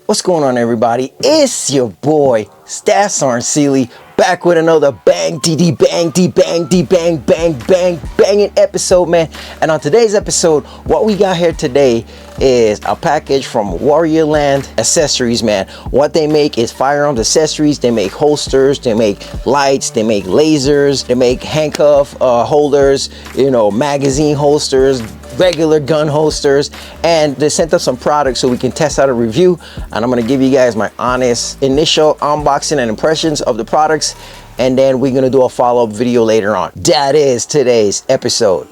What's going on, everybody? It's your boy Stats Aren't Sealy, back with another bang DD bang D bang D bang bang bang banging episode, man. And on today's episode, what we got here today is a package from Warrior Land Accessories, man. What they make is firearms accessories. They make holsters, they make lights, they make lasers, they make handcuff holders, magazine holsters, regular gun holsters, and they sent us some products so we can test out a review, and I'm gonna give you guys my honest initial unboxing and impressions of the products, and then we're gonna do a follow-up video later on. That is today's episode.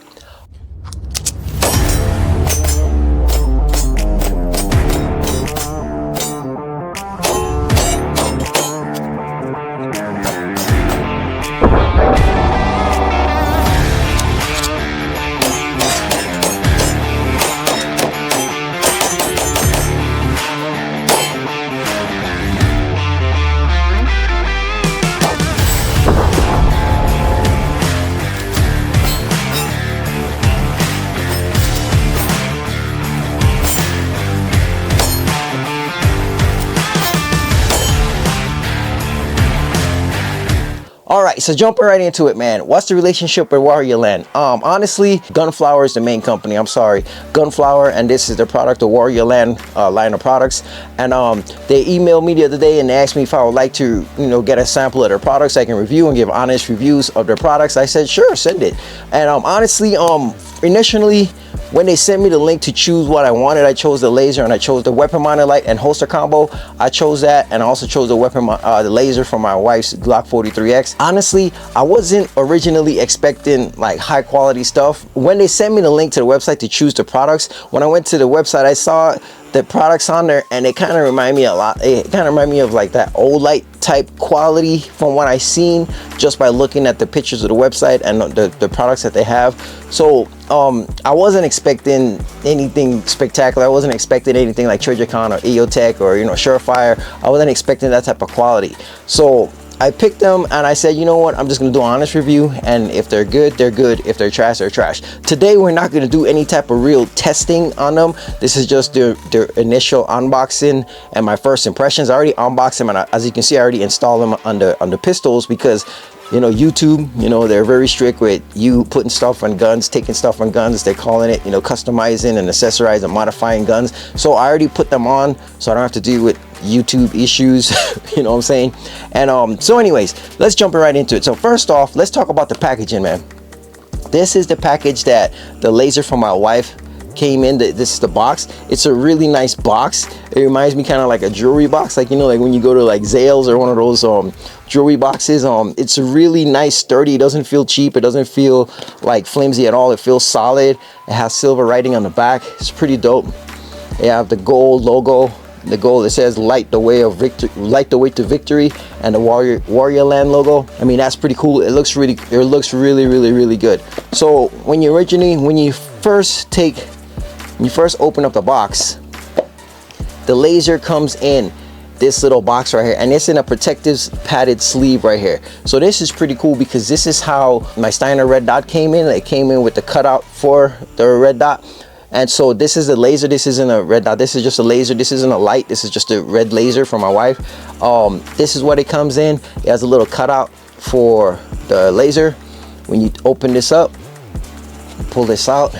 Alright, so jumping right into it, man. What's the relationship with Warrior Land? Honestly, Gunflower is the main company. I'm sorry, Gunflower, and this is the product of Warrior Land line of products. And they emailed me the other day and they asked me if I would like to, get a sample of their products I can review and give honest reviews of their products. I said, sure, send it. And honestly, initially, when they sent me the link to choose what I wanted, I chose the laser and I chose the weapon mounted light and holster combo. I chose that, and I also chose the laser for my wife's Glock 43X. Honestly, I wasn't originally expecting like high quality stuff. When they sent me the link to the website to choose the products, when I went to the website, I saw the products on there and it kind of remind me a lot. It kind of remind me of like that old light type quality from what I seen just by looking at the pictures of the website and the products that they have. So I wasn't expecting anything spectacular. I wasn't expecting anything like Tunetank or EOTech or Surefire. I wasn't expecting that type of quality. So I picked them and I said, you know what, I'm just gonna do an honest review, and if they're good, they're good. If they're trash, they're trash. Today we're not gonna do any type of real testing on them. This is just their initial unboxing and my first impressions. I already unboxed them, and as you can see, I already installed them on the pistols because YouTube, they're very strict with you putting stuff on guns, taking stuff on guns. They're calling it, customizing and accessorizing and modifying guns. So I already put them on so I don't have to deal with YouTube issues. You know what I'm saying? And so anyways, let's jump right into it. So first off, let's talk about the packaging, man. This is the package that the laser from my wife came in. This is the box. It's a really nice box. It reminds me kind of like a jewelry box, like like when you go to like Zales or one of those jewelry boxes. It's really nice, sturdy. It doesn't feel cheap. It doesn't feel like flimsy at all. It feels solid. It has silver writing on the back. It's pretty dope. They have the gold logo. The gold, it says light the way to victory, and the Warrior Land logo. I mean, that's pretty cool. It looks really good. So when you first open up the box, the laser comes in this little box right here, and it's in a protective padded sleeve right here. So this is pretty cool because this is how my Steiner red dot came in. It came in with the cutout for the red dot. And so this is the laser. This isn't a red dot. This is just a laser. This isn't a light. This is just a red laser for my wife. This is what it comes in. It has a little cutout for the laser. When you open this up, pull this out.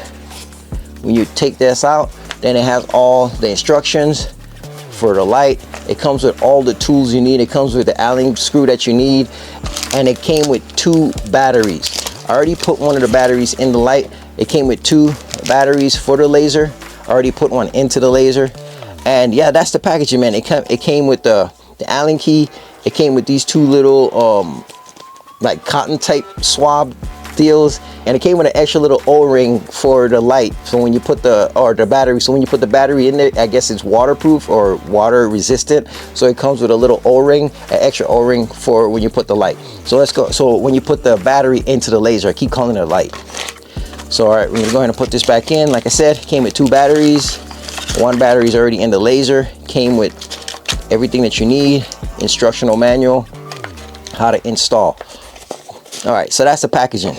When you take this out, then it has all the instructions for the light. It comes with all the tools you need. It comes with the Allen screw that you need, and it came with 2 batteries. I already put one of the batteries in the light. It came with 2 batteries for the laser. I already put one into the laser, and yeah, that's the packaging, man. It came with the Allen key. It came with these 2 little like cotton type swab deals, and it came with an extra little O-ring for the light. So when you put the battery, so when you put the battery in there, I guess it's waterproof or water resistant. So it comes with a little O-ring, an extra O-ring for when you put the light. So let's go. So when you put the battery into the laser, I keep calling it a light. So all right, we're gonna go ahead and put this back in. Like I said, it came with 2 batteries. 1 battery is already in the laser. Came with everything that you need, instructional manual, how to install. All right, so that's the packaging.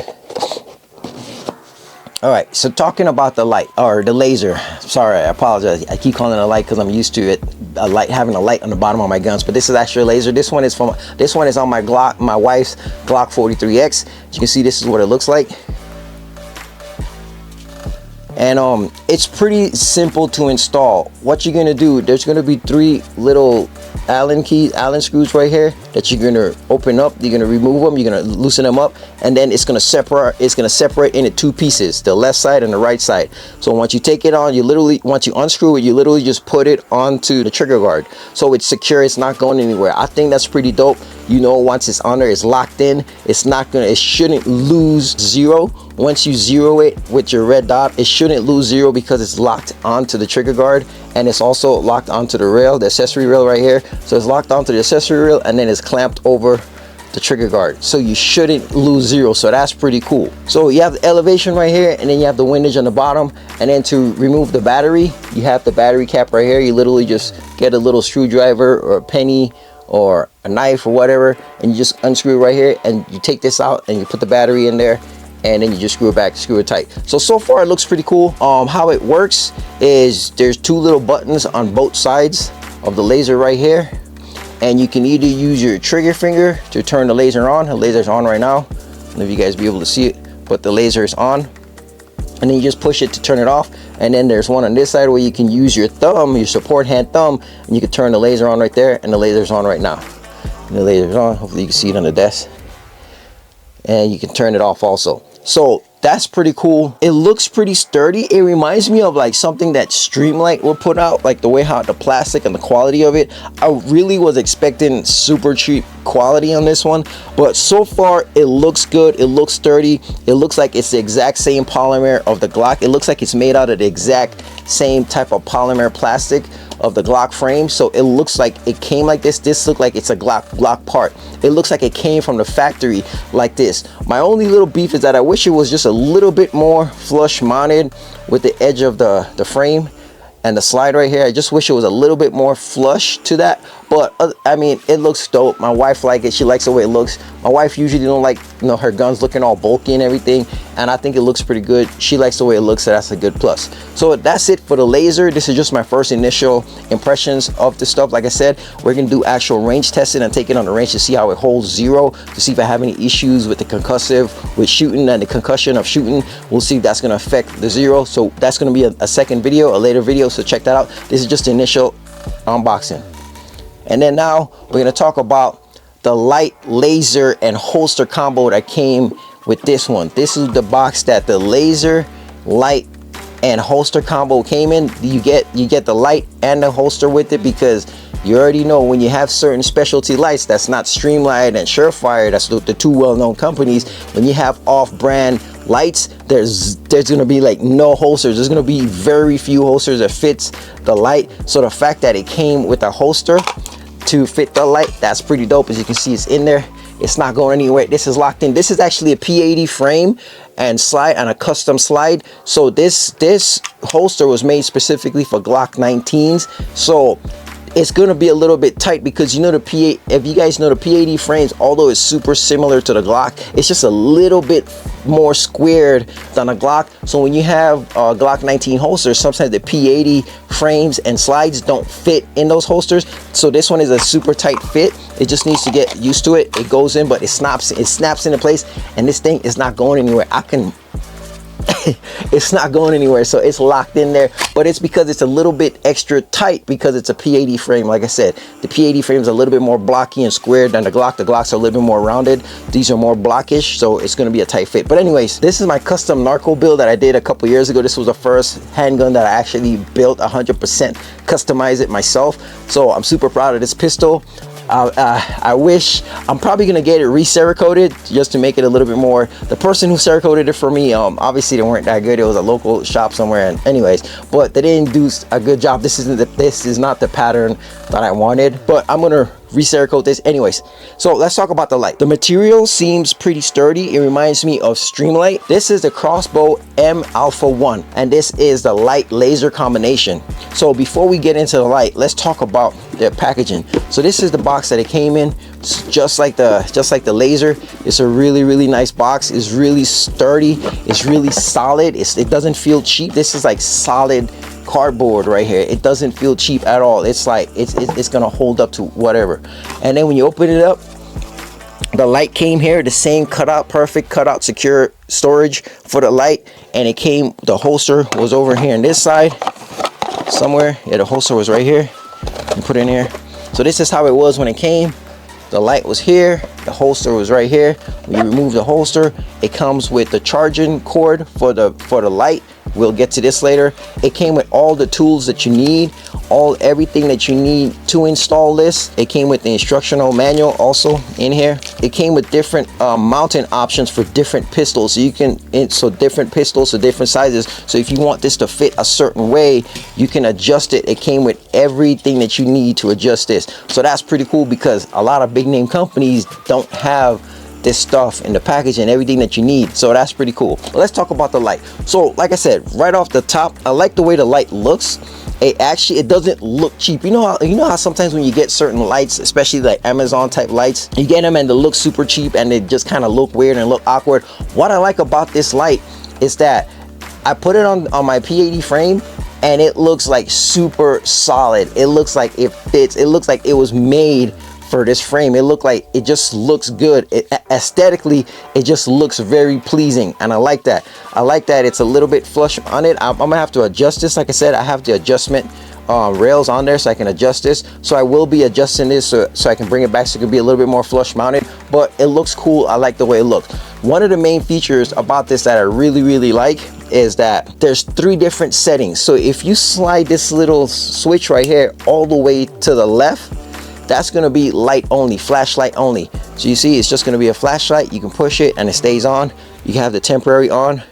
All right, so talking about the light or the laser. Sorry, I apologize. I keep calling it a light because I'm used to it, a light, having a light on the bottom of my guns. But this is actually a laser. This one is on my Glock, my wife's Glock 43X. As you can see, this is what it looks like. And it's pretty simple to install. What you're gonna do, there's gonna be 3 little Allen screws right here that you're gonna open up. You're gonna remove them, you're gonna loosen them up, and then it's gonna separate into 2 pieces, the left side and the right side. So once you take it on, once you unscrew it, you literally just put it onto the trigger guard, so it's secure, it's not going anywhere. I think that's pretty dope. You know, once it's on there, it's locked in, it shouldn't lose 0. Once you zero it with your red dot, it shouldn't lose 0 because it's locked onto the trigger guard, and it's also locked onto the rail, the accessory rail right here. So it's locked onto the accessory rail, and then it's clamped over the trigger guard, so you shouldn't lose 0. So that's pretty cool. So you have the elevation right here, and then you have the windage on the bottom. And then to remove the battery, you have the battery cap right here. You literally just get a little screwdriver or a penny or a knife or whatever, and you just unscrew it right here, and you take this out and you put the battery in there, and then you just screw it back, screw it tight. So far it looks pretty cool. How it works is there's 2 little buttons on both sides of the laser right here, and you can either use your trigger finger to turn the laser on. The laser's on right now. I don't know if you guys be able to see it, but the laser is on. And then you just push it to turn it off. And then there's one on this side where you can use your thumb, your support hand thumb, and you can turn the laser on right there, and the laser's on right now. And the laser's on. Hopefully you can see it on the desk. And you can turn it off also. So that's pretty cool. It looks pretty sturdy. It reminds me of like something that Streamlight would put out, like the way how the plastic and the quality of it. I really was expecting super cheap quality on this one, but so far it looks good. It looks sturdy. It looks like it's the exact same polymer of the Glock. It looks like it's made out of the exact same type of polymer plastic of the Glock frame. So it looks like it came like this. This looked like it's a Glock part. It looks like it came from the factory like this. My only little beef is that I wish it was just a little bit more flush mounted with the edge of the frame and the slide right here. I just wish it was a little bit more flush to that, but I mean, it looks dope. My wife likes it. She likes the way it looks. My wife usually don't like, you know, her guns looking all bulky and everything, and I think it looks pretty good. She likes the way it looks, so that's a good plus. So that's it for the laser. This is just my first initial impressions of the stuff. Like I said, we're gonna do actual range testing and take it on the range to see how it holds 0, to see if I have any issues with the concussive, with shooting and the concussion of shooting. We'll see if that's gonna affect the 0. So that's gonna be a second video, a later video, so check that out. This is just the initial unboxing. And then now we're gonna talk about the light, laser, and holster combo that came with this one. This is the box that the laser, light, and holster combo came in. You get the light and the holster with it, because you already know when you have certain specialty lights that's not Streamlight and Surefire, that's the 2 well-known companies, when you have off-brand lights, there's gonna be like no holsters. There's gonna be very few holsters that fits the light. So the fact that it came with a holster to fit the light, that's pretty dope. As you can see, it's in there. It's not going anywhere. This is locked in. This is actually a P80 frame and slide, and a custom slide. So this holster was made specifically for Glock 19s. So it's gonna be a little bit tight, because you know the P8, if you guys know the P80 frames, although it's super similar to the Glock, it's just a little bit more squared than a Glock. So when you have Glock 19 holsters, sometimes the P80 frames and slides don't fit in those holsters. So this one is a super tight fit. It just needs to get used to it. It goes in, but it snaps into place, and this thing is not going anywhere. It's not going anywhere, so it's locked in there. But it's because it's a little bit extra tight, because it's a P80 frame. Like I said, the P80 frame is a little bit more blocky and squared than the Glock. The Glocks are a little bit more rounded. These are more blockish, so it's going to be a tight fit. But anyways, this is my custom narco build that I did a couple years ago. This was the first handgun that I actually built 100%, customized it myself. So I'm super proud of this pistol. I wish, I'm probably gonna get it re-cerakoted just to make it a little bit more. The person who cerakoted it for me, obviously they weren't that good. It was a local shop somewhere, and anyways, but they didn't do a good job. This is not the pattern that I wanted, but I'm gonna recerakote this. Anyways, so let's talk about the light. The material seems pretty sturdy. It reminds me of Streamlight. This is the Crossbow M Alpha 1, and this is the light laser combination. So before we get into the light, let's talk about the packaging. So this is the box that it came in, just like the laser. It's a really nice box. It's really sturdy. It's really solid. It doesn't feel cheap. This is like solid cardboard right here. It doesn't feel cheap at all. It's like it's gonna hold up to whatever. And then when you open it up, the light came here, the same cutout, perfect cutout, secure storage for the light. And it came, the holster was over here on this side somewhere. Yeah, the holster was right here. You put it in here. So this is how it was when it came. The light was here, the holster was right here. When you remove the holster, it comes with the charging cord for the light. We'll get to this later. It came with all the tools that you need, everything that you need to install this. It came with the instructional manual also in here. It came with different mounting options for different pistols, so you can different pistols to different sizes. So if you want this to fit a certain way, you can adjust it. It came with everything that you need to adjust this. So that's pretty cool, because a lot of big name companies don't have this stuff in the package and everything that you need. So that's pretty cool. But let's talk about the light. So like I said, right off the top, I like the way the light looks. It doesn't look cheap. You know how sometimes when you get certain lights, especially like Amazon type lights, you get them and they look super cheap and they just kind of look weird and look awkward. What I like about this light is that I put it on my P80 frame and it looks like super solid. It looks like it fits. It looks like it was made for this frame. It looked like it just looks good. Aesthetically, it just looks very pleasing, and I like that. I like that it's a little bit flush on it. I'm gonna have to adjust this. Like I said, I have the adjustment rails on there, so I can adjust this. So I will be adjusting this so I can bring it back so it can be a little bit more flush mounted, but it looks cool. I like the way it looks. One of the main features about this that I really like is that there's 3 different settings. So if you slide this little switch right here all the way to the left, that's going to be light only, flashlight only. So you see, it's just going to be a flashlight. You can push it and it stays on. You can have the temporary on,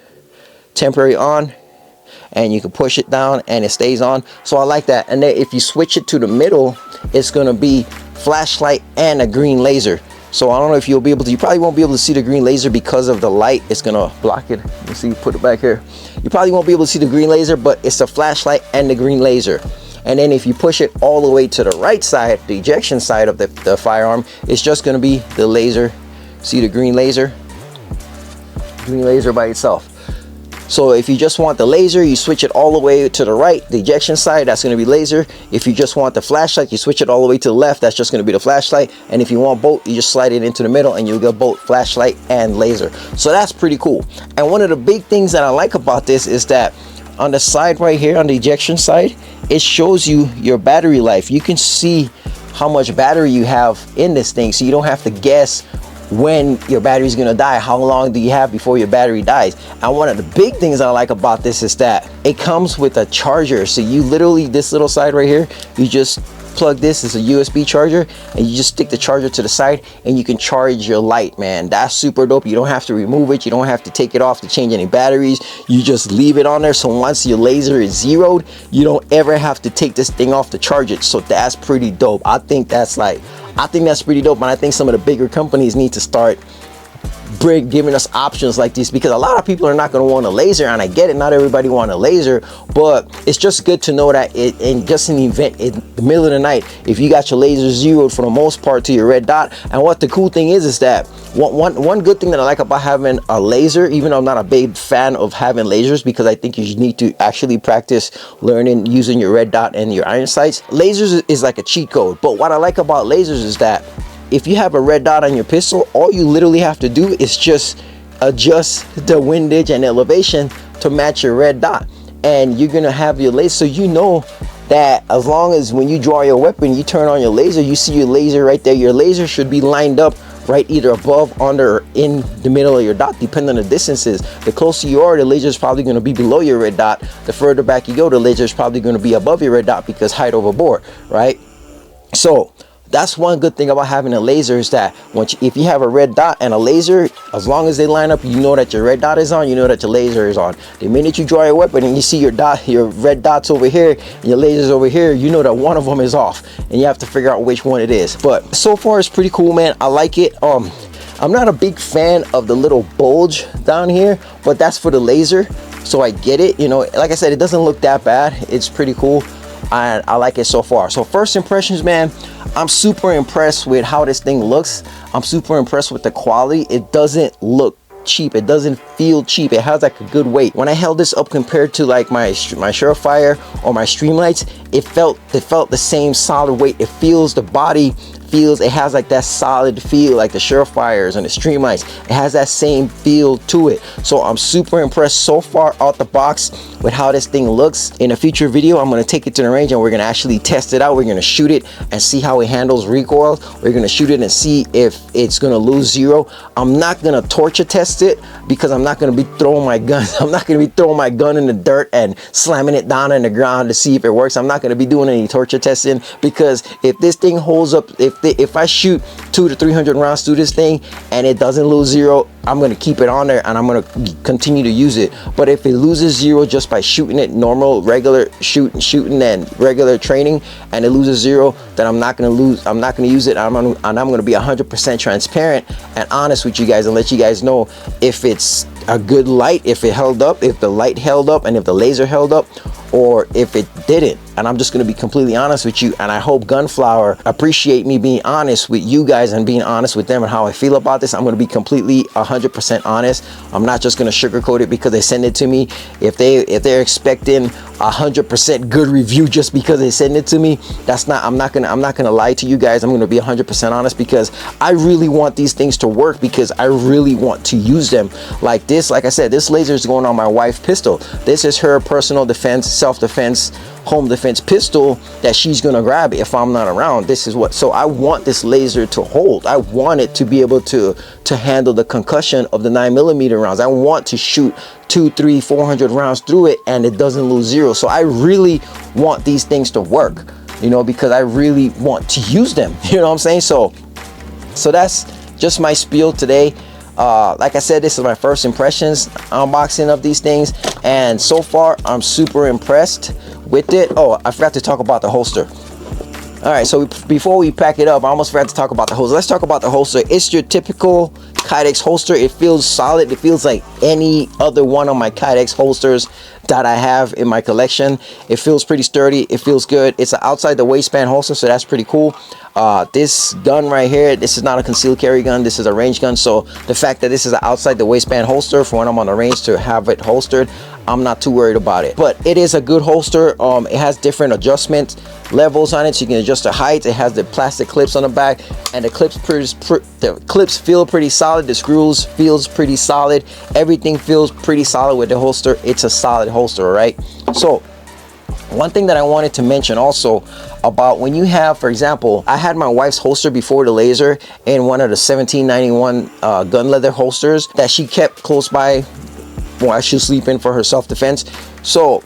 and you can push it down and it stays on. So I like that. And then if you switch it to the middle, it's going to be flashlight and a green laser. So I don't know if you'll be able to, you probably won't be able to see the green laser because of the light. It's gonna block it. Let's see, put it back here. You probably won't be able to see the green laser, but it's a flashlight and the green laser. And then if you push it all the way to the right side, the ejection side of the firearm, it's just going to be the laser. See the green laser? Green laser by itself. So if you just want the laser, you switch it all the way to the right, the ejection side, that's going to be laser. If you just want the flashlight, you switch it all the way to the left, that's just going to be the flashlight. And if you want both, you just slide it into the middle and you'll get both flashlight and laser. So that's pretty cool. And one of the big things that I like about this is that on the side right here, on the ejection side, it shows you your battery life. You can see how much battery you have in this thing, so you don't have to guess when your battery is going to die. How long do you have before your battery dies? And one of the big things I like about this is that it comes with a charger. So you literally, this little side right here, you just plug this, it's a USB charger, and you just stick the charger to the side and you can charge your light, man. That's super dope. You don't have to remove it, you don't have to take it off to change any batteries. You just leave it on there, so once your laser is zeroed, you don't ever have to take this thing off to charge it. So that's pretty dope. I think that's pretty dope, and I think some of the bigger companies need to start giving us options like this, because a lot of people are not going to want a laser, and I get it, not everybody want a laser, but it's just good to know that in just an event in the middle of the night, if you got your laser zeroed for the most part to your red dot. And what the cool thing is that one good thing that I like about having a laser, even though I'm not a big fan of having lasers, because I think you need to actually practice learning using your red dot and your iron sights. Lasers is like a cheat code, but what I like about lasers is that if you have a red dot on your pistol, all you literally have to do is just adjust the windage and elevation to match your red dot, and you're gonna have your laser. So you know that as long as when you draw your weapon, you turn on your laser, you see your laser right there. Your laser should be lined up right either above, under, or in the middle of your dot, depending on the distances. The closer you are, the laser is probably going to be below your red dot. The further back you go, the laser is probably going to be above your red dot, because height over bore, right? So That's one good thing about having a laser, is that if you have a red dot and a laser, as long as they line up, you know that your red dot is on, you know that your laser is on. The minute you draw your weapon and you see your red dots over here and your lasers over here, you know that one of them is off, and you have to figure out which one it is. But so far it's pretty cool, man. I like it. I'm not a big fan of the little bulge down here, but that's for the laser, so I get it. You know, like I said, it doesn't look that bad. It's pretty cool, and I like it so far. So first impressions, man, I'm super impressed with how this thing looks. I'm super impressed with the quality. It doesn't look cheap. It doesn't feel cheap. It has like a good weight. When I held this up compared to like my Surefire or my Streamlights, it felt the same solid weight. It feels, the body feels, it has like that solid feel like the Surefires and the Streamlights. It has that same feel to it. So I'm super impressed so far out the box with how this thing looks. In a future video, I'm going to take it to the range and we're going to actually test it out. We're going to shoot it and see how it handles recoil. We're going to shoot it and see if it's going to lose zero. I'm not going to torture test it because I'm not going to be throwing my gun. I'm not going to be throwing my gun in the dirt and slamming it down in the ground to see if it works. I'm not going to be doing any torture testing, because if this thing holds up, if I shoot 200 to 300 rounds through this thing and it doesn't lose zero, I'm going to keep it on there and I'm going to continue to use it. But if it loses zero just by shooting it normal, regular shooting and regular training, and it loses zero, then I'm not going to use it. I'm going to be 100% transparent and honest with you guys and let you guys know if it's a good light, if it held up, if the light held up, and if the laser held up, or if it didn't. And I'm just going to be completely honest with you, and I hope Gunflower appreciate me being honest with you guys and being honest with them and how I feel about this. I'm going to be completely 100% honest. I'm not just going to sugarcoat it because they send it to me. If they're expecting 100% good review just because they send it to me, that's not, I'm not gonna lie to you guys. I'm gonna be 100% honest, because I really want these things to work, because I really want to use them. Like this, like I said, this laser is going on my wife's pistol. This is her personal defense, self-defense, home defense pistol that she's gonna grab if I'm not around. This is what, so I want this laser to hold. I want it to be able to handle the concussion of the 9mm rounds. I want to shoot 200, 300, 400 rounds through it and it doesn't lose zero. So I really want these things to work, you know, because I really want to use them, you know what I'm saying? So that's just my spiel today. Like I said, this is my first impressions unboxing of these things, and so far I'm super impressed with it. Oh, I forgot to talk about the holster. All right, so before we pack it up, I almost forgot to talk about the holster. Let's talk about the holster. It's your typical Kydex holster. It feels solid. It feels like any other one of my Kydex holsters that I have in my collection. It feels pretty sturdy. It feels good. It's an outside the waistband holster, so that's pretty cool. This gun right here, this is not a concealed carry gun. This is a range gun. So the fact that this is an outside the waistband holster for when I'm on the range to have it holstered, I'm not too worried about it. But it is a good holster. It has different adjustment levels on it, so you can adjust the height. It has the plastic clips on the back, and the clips feel pretty solid. The screws feels pretty solid. Everything feels pretty solid with the holster. It's a solid holster, right? So one thing that I wanted to mention also about when you have, for example, I had my wife's holster before the laser in one of the 1791 gun leather holsters that she kept close by while she was sleeping for her self-defense. So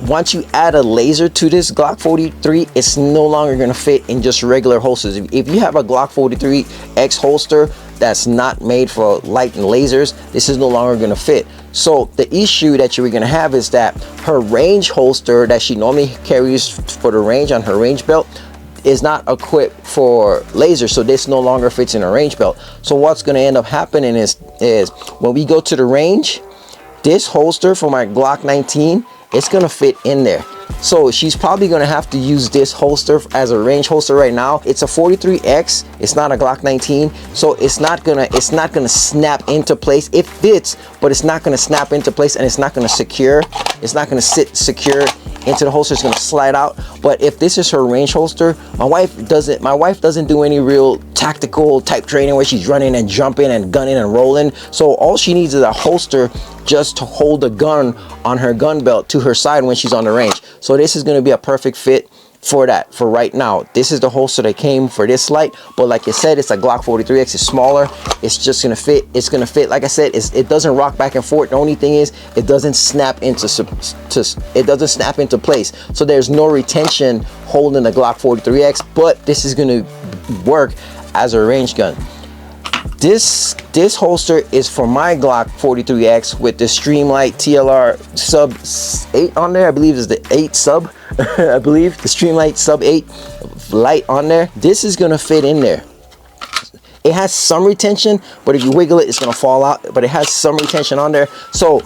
once you add a laser to this Glock 43, it's no longer going to fit in just regular holsters. If you have a Glock 43 X holster that's not made for light and lasers, this is no longer going to fit. So the issue that you're going to have is that her range holster that she normally carries for the range on her range belt is not equipped for laser, so this no longer fits in a range belt. So what's going to end up happening is when we go to the range, this holster for my Glock 19, it's gonna fit in there. So she's probably gonna have to use this holster as a range holster right now. It's a 43X, it's not a Glock 19, so it's not gonna snap into place. It fits, but it's not gonna snap into place, and it's not gonna secure. It's not gonna sit secure into the holster. It's gonna slide out. But if this is her range holster, my wife doesn't do any real tactical type training where she's running and jumping and gunning and rolling. So all she needs is a holster just to hold the gun on her gun belt to her side when she's on the range. So this is going to be a perfect fit for that. For right now, this is the holster that came for this light, but like I said, it's a Glock 43X. It's smaller. It's just gonna fit. It's gonna fit. Like I said, it doesn't rock back and forth. The only thing is it doesn't snap into place, so there's no retention holding the Glock 43X, but this is gonna work as a range gun. This holster is for my Glock 43X with the Streamlight TLR sub 8 on there. I believe is the 8 sub. I believe the Streamlight sub 8 light on there. This is gonna fit in there. It has some retention, but if you wiggle it, it's gonna fall out. But it has some retention on there. So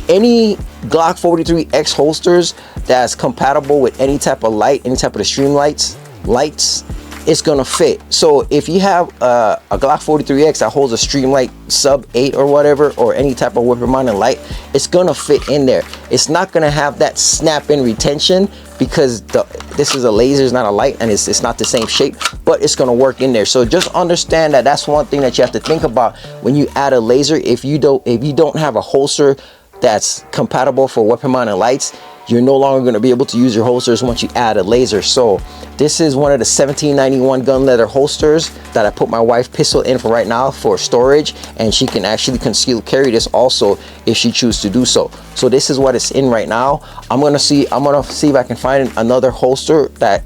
any Glock 43X holsters that's compatible with any type of light, any type of the Streamlights lights, it's gonna fit. So if you have a Glock 43X that holds a Streamlight sub 8 or whatever, or any type of whipper mounted light, it's gonna fit in there. It's not gonna have that snap in retention because this is a laser, it's not a light, and it's not the same shape, but it's gonna work in there. So just understand that that's one thing that you have to think about when you add a laser. If you don't have a holster that's compatible for weapon mounted lights, you're no longer going to be able to use your holsters once you add a laser. So this is one of the 1791 gun leather holsters that I put my wife's pistol in for right now for storage, and she can actually conceal carry this also if she chooses to do so. So this is what it's in right now. I'm gonna see if I can find another holster that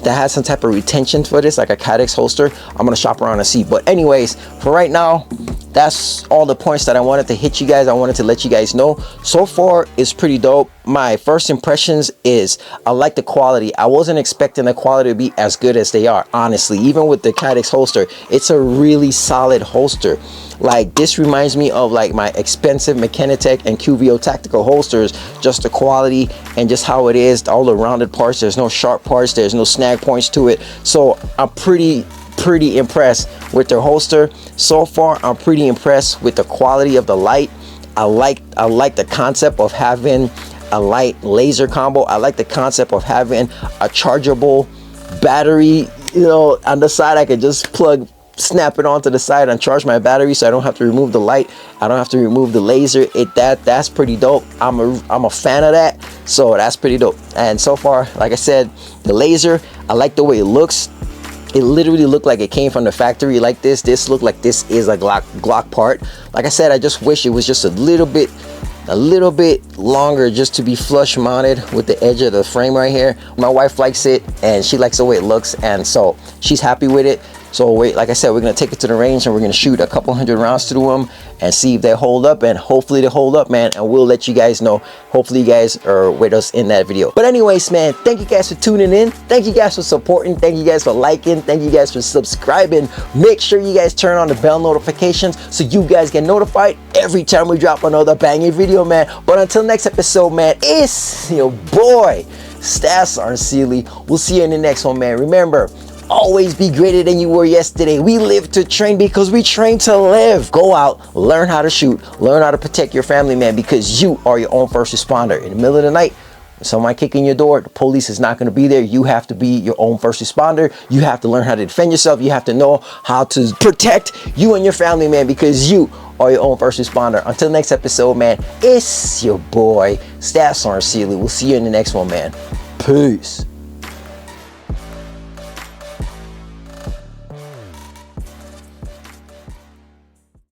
has some type of retention for this, like a Cadex holster. I'm gonna shop around and see. But anyways, for right now, that's all the points that I wanted to hit you guys. I wanted to let you guys know. So far, it's pretty dope. My first impressions is I like the quality. I wasn't expecting the quality to be as good as they are, honestly. Even with the Cadex holster, it's a really solid holster. Like, this reminds me of like my expensive Mechanitech and QVO tactical holsters, just the quality and just how it is, all the rounded parts. There's no sharp parts, there's no snag points to it. So I'm pretty impressed with their holster. So far, I'm pretty impressed with the quality of the light. I like the concept of having a light laser combo. I like the concept of having a chargeable battery, you know, on the side. I could just snap it onto the side and charge my battery, so I don't have to remove the light, I don't have to remove the laser. That's pretty dope. I'm a fan of that, so that's pretty dope. And so far, like I said, the laser, I like the way it looks. It literally looked like it came from the factory. Like this looked like this is a Glock part. Like I said, I just wish it was just a little bit longer, just to be flush mounted with the edge of the frame right here. My wife likes it, and she likes the way it looks, and so she's happy with it. So like I said, we're gonna take it to the range and we're gonna shoot a couple hundred rounds through them and see if they hold up, and hopefully they hold up, man, and we'll let you guys know. Hopefully you guys are with us in that video. But anyways, man, thank you guys for tuning in. Thank you guys for supporting. Thank you guys for liking. Thank you guys for subscribing. Make sure you guys turn on the bell notifications so you guys get notified every time we drop another banging video, man. But until next episode, man, it's your boy Stas Arceli. We'll see you in the next one, man. Remember, always be greater than you were yesterday. We live to train because we train to live. Go out, learn how to shoot, learn how to protect your family, man, because you are your own first responder. In the middle of the night, when someone kicking your door, the police is not going to be there. You have to be your own first responder. You have to learn how to defend yourself. You have to know how to protect you and your family, man, because you are your own first responder. Until next episode, man, it's your boy Stas Arceli. We'll see you in the next one, man. Peace.